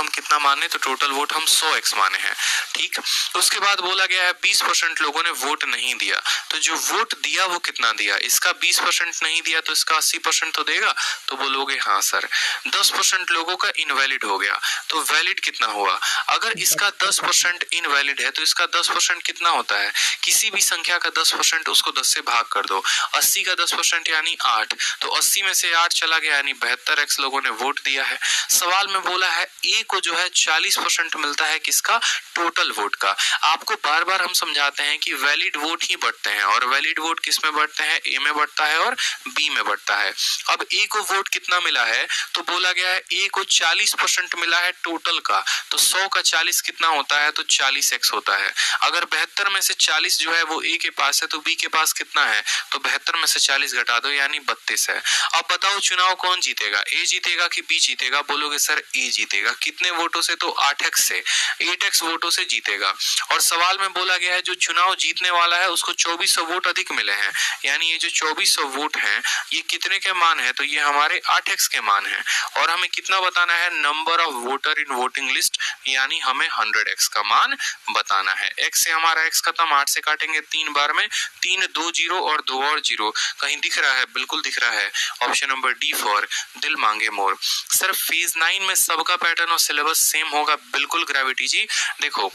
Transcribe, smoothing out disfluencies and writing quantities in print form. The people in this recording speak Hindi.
हम कितना माने, तो टोटल वोट हम 100x माने हैं। ठीक, उसके बाद बोला गया है 20% लोगों ने वोट नहीं दिया, तो जो वोट दिया वो कितना दिया, इसका 20% नहीं दिया तो इसका 80% तो देगा, तो बोलोगे हाँ सर। 10% लोगों का इनवैलिड हो गया, तो वैलिड कितना हुआ, अगर इसका 10% इनवैलिड है तो इसका 10% कितना होता है, किसी भी संख्या का 10% उसको 10 से भाग कर दो, 80 का 10% यानी 8, तो 80 में से 8 चला गया यानी 72x लोगों ने वोट दिया है। सवाल में बोला है ए को जो है 40% मिलता है किसका, टोटल वोट का। आपको बार बार हम समझाते हैं कि वैलिड वोट ही बढ़ते हैं, और वैलिड वोट किस में बढ़ते हैं, ए में बढ़ता है और बी में बढ़ता है। अब ए को वोट कितना मिला है, तो बोला गया है ए को 40% मिला है टोटल का, तो 100 का 40 कितना होता है, तो 40x होता है। अगर 72 में से 40 जो है वो ए के पास है, तो बी के पास कितना है, तो 72 में से 40 घटा दो यानी 32 है। अब बताओ चुनाव कौन जीतेगा, ए जीतेगा कि बी जीतेगा, बोलोगे सर ए जीतेगा। कितने वोटों से, तो 8x से, 8x वोटों से जीतेगा। और सवाल में बोला गया है जो चुनाव जीतने वाला है उसको 2400 वोट अधिक मिले हैं, यानी ये जो 2400 वोट हैं ये कितने के मान है, तो ये हमारे 8x के मान है। और हमें कितना बताना है, number of voter in voting list, यानी हमें 100x का मान बताना है। x से हमारा x खत्म, 8 से काटेंगे 3 बार में, 3 2 0 और 2 और 0, कहीं दिख रहा है, बिल्कुल दिख रहा है, ऑप्शन नंबर डी फॉर दिल मांगे मोर। सर फेज 9 में सबका पैटर्न और सिलेबस सेम होगा, बिल्कुल ग्रेविटी जी। देखो